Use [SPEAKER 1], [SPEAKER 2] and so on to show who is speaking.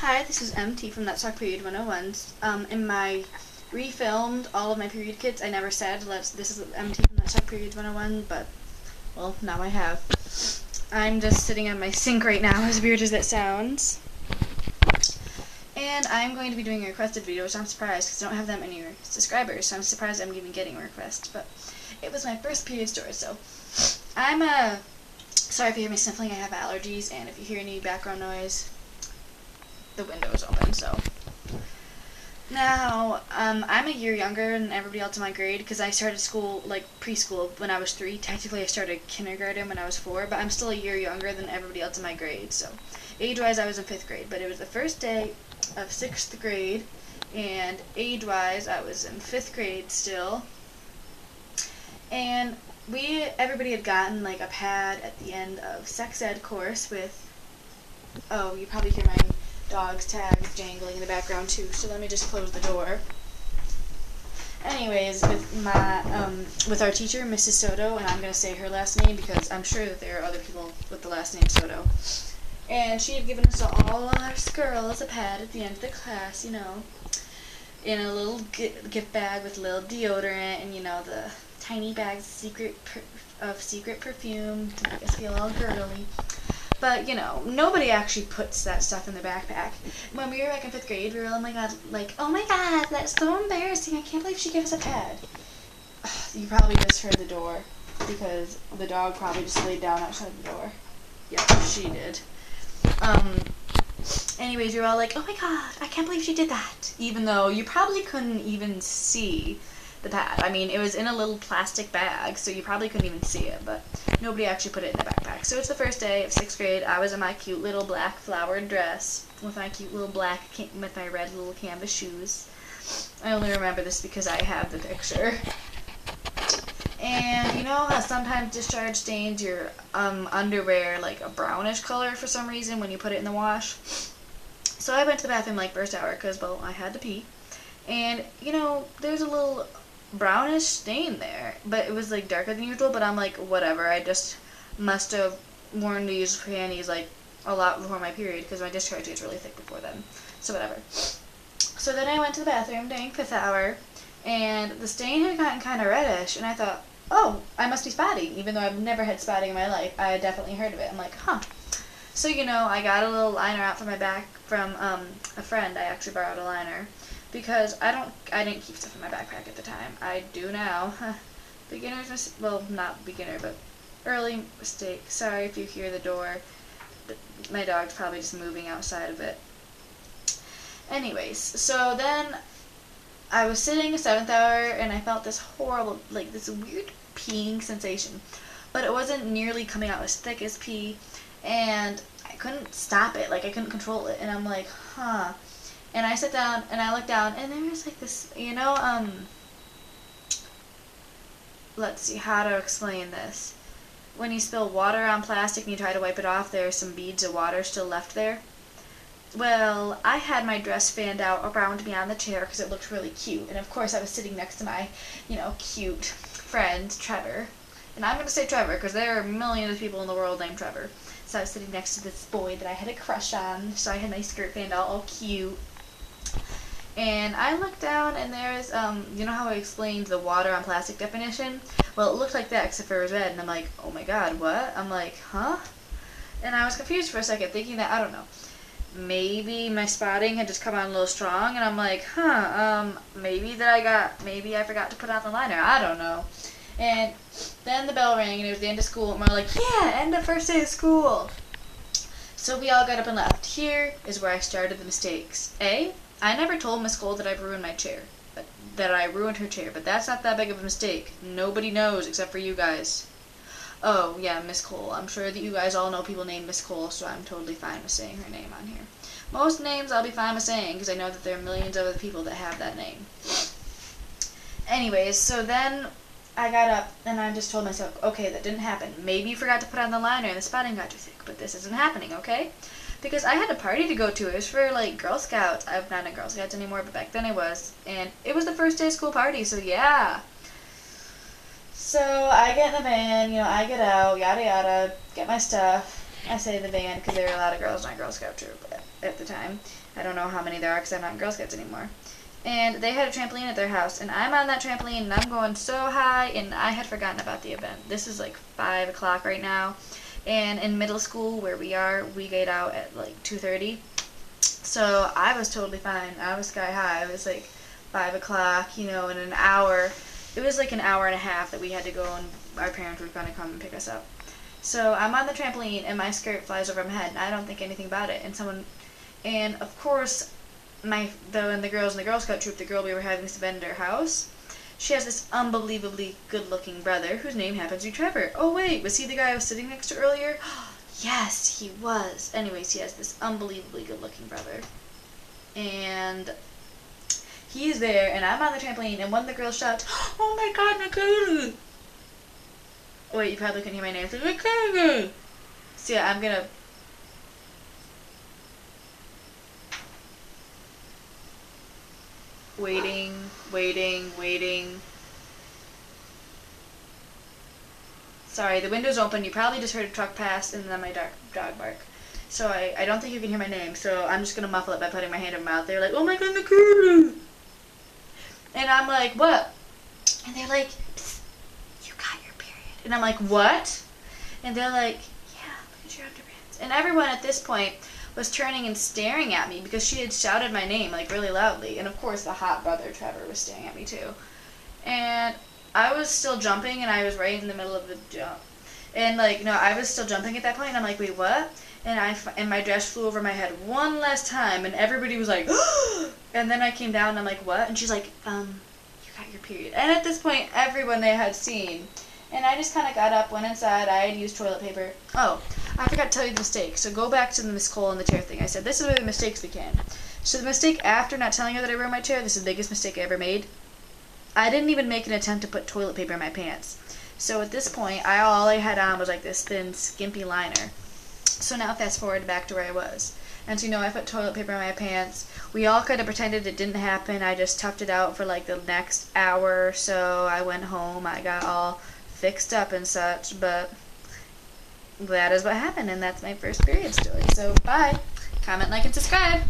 [SPEAKER 1] Hi, this is MT from Let's Talk Period 101. In my refilmed all of my period kits, I never said this is MT from Let's Talk Period 101, but, well, now I have. I'm just sitting on my sink right now, as weird as that sounds. And I'm going to be doing a requested video, which I'm surprised because I don't have that many subscribers, so I'm surprised I'm even getting a request. But it was my first period story, so I'm sorry if you hear me sniffling. I have allergies, and if you hear any background noise, the window is open. So now I'm a year younger than everybody else in my grade because I started school, like preschool, when I was 3. Technically I started kindergarten when I was 4, but I'm still a year younger than everybody else in my grade. So age-wise I was in 5th grade, but it was the first day of 6th grade, and age-wise I was in 5th grade still. And everybody had gotten like a pad at the end of sex ed course with, oh, you probably hear my dog's tags jangling in the background too, so let me just close the door. Anyways, with our teacher, Mrs. Soto, and I'm going to say her last name because I'm sure that there are other people with the last name Soto. And she had given us all us girls a pad at the end of the class, you know, in a little gift bag with a little deodorant and, you know, the tiny bags of secret perfume to make us feel all girly. But, you know, nobody actually puts that stuff in their backpack. When we were back in 5th grade, we were, oh my god, that's so embarrassing. I can't believe she gave us a pad. You probably just heard the door because the dog probably just laid down outside the door. Yep, she did. Anyways, we were all like, oh my god, I can't believe she did that. Even though you probably couldn't even see the pad. I mean, it was in a little plastic bag, so you probably couldn't even see it, but nobody actually put it in the backpack. So it's the first day of 6th grade. I was in my cute little black flowered dress with my cute little with my red little canvas shoes. I only remember this because I have the picture. And you know how sometimes discharge stains your underwear like a brownish color for some reason when you put it in the wash? So I went to the bathroom like first hour because, well, I had to pee. And, you know, there's a little brownish stain there, but it was like darker than usual, but I'm like, whatever, I just must have worn these panties like a lot before my period because my discharge gets really thick before then, so whatever. So then I went to the bathroom during 5th hour, and the stain had gotten kind of reddish, and I thought, oh, I must be spotting, even though I've never had spotting in my life. I had definitely heard of it. I'm like, huh. So, you know, I got a little liner out from my back from a friend. I actually borrowed a liner because I didn't keep stuff in my backpack at the time. I do now. Well, not beginner, but early mistake. Sorry if you hear the door. My dog's probably just moving outside of it. Anyways, so then I was sitting 7th hour and I felt this horrible, like this weird peeing sensation. But it wasn't nearly coming out as thick as pee, and I couldn't stop it, like I couldn't control it, and I'm like, huh. And I sat down, and I looked down, and there was like this, you know, let's see how to explain this. When you spill water on plastic and you try to wipe it off, there are some beads of water still left there. Well, I had my dress fanned out around me on the chair because it looked really cute, and of course I was sitting next to my, you know, cute friend, Trevor. And I'm going to say Trevor because there are millions of people in the world named Trevor. So I was sitting next to this boy that I had a crush on, so I had my skirt fanned out all cute. And I looked down, and there's, you know how I explained the water on plastic definition? Well, it looked like that, except for it was red, and I'm like, oh my god, what? I'm like, huh? And I was confused for a second, thinking that, I don't know, maybe my spotting had just come on a little strong, and I'm like, huh, maybe I forgot to put on the liner, I don't know. And then the bell rang, and it was the end of school, and we're like, yeah, end of first day of school. So we all got up and left. Here is where I started the mistakes. I never told Miss Cole that I ruined her chair, but that's not that big of a mistake. Nobody knows except for you guys. Oh, yeah, Miss Cole. I'm sure that you guys all know people named Miss Cole, so I'm totally fine with saying her name on here. Most names I'll be fine with saying, because I know that there are millions of other people that have that name. Anyways, so then I got up, and I just told myself, okay, that didn't happen. Maybe you forgot to put on the liner and the spotting got too thick, but this isn't happening, okay? Because I had a party to go to. It was for, like, Girl Scouts. I'm not in Girl Scouts anymore, but back then I was. And it was the first day of school party, so yeah. So I get in the van, you know, I get out, yada yada, get my stuff. I say the van because there were a lot of girls in our Girl Scout troop. at the time. I don't know how many there are because I'm not in Girl Scouts anymore. And they had a trampoline at their house, and I'm on that trampoline, and I'm going so high, and I had forgotten about the event. This is like 5 o'clock right now, and in middle school where we are, we get out at like 2:30. So I was totally fine. I was sky high. It was like 5 o'clock, in an hour. It was like an hour and a half that we had to go, and our parents were going to come and pick us up. So I'm on the trampoline, and my skirt flies over my head, and I don't think anything about it. And of course, the girls in the Girl Scout troop, the girl we were having this event at her house, she has this unbelievably good-looking brother whose name happens to be Trevor. Oh wait, was he the guy I was sitting next to earlier? Yes, he was. Anyways, he has this unbelievably good-looking brother, and he's there, and I'm on the trampoline, and one of the girls shouts, "Oh my God, Nicole!" Wait, you probably couldn't hear my name. So Nicole. So yeah, I'm gonna. Waiting. Sorry, the window's open. You probably just heard a truck pass and then my dog bark. So I don't think you can hear my name, so I'm just going to muffle it by putting my hand in my mouth. They're like, "Oh my God, Nicole!" And I'm like, "What?" And they're like, "Psst, you got your period." And I'm like, "What?" And they're like, "Yeah, look at your underpants." And everyone at this point was turning and staring at me because she had shouted my name like really loudly, and of course the hot brother Trevor was staring at me too. And I was still jumping, and I was right in the middle of the jump, and I was still jumping at that point, and I'm like, "Wait, what?" And my dress flew over my head one last time, and everybody was like, and then I came down, and I'm like, "What?" And she's like, "You got your period." And at this point, everyone they had seen. And I just kind of got up, went inside. I had used toilet paper. Oh, I forgot to tell you the mistake. So go back to the Miss Cole and the chair thing. I said, this is where the mistakes began. So the mistake after not telling her that I were in my chair, this is the biggest mistake I ever made. I didn't even make an attempt to put toilet paper in my pants. So at this point, all I had on was like this thin, skimpy liner. So now fast forward back to where I was. And so, I put toilet paper in my pants. We all kind of pretended it didn't happen. I just toughed it out for like the next hour or so. I went home. I got all fixed up and such, but that is what happened, and that's my first period story. So bye. Comment, like, and subscribe.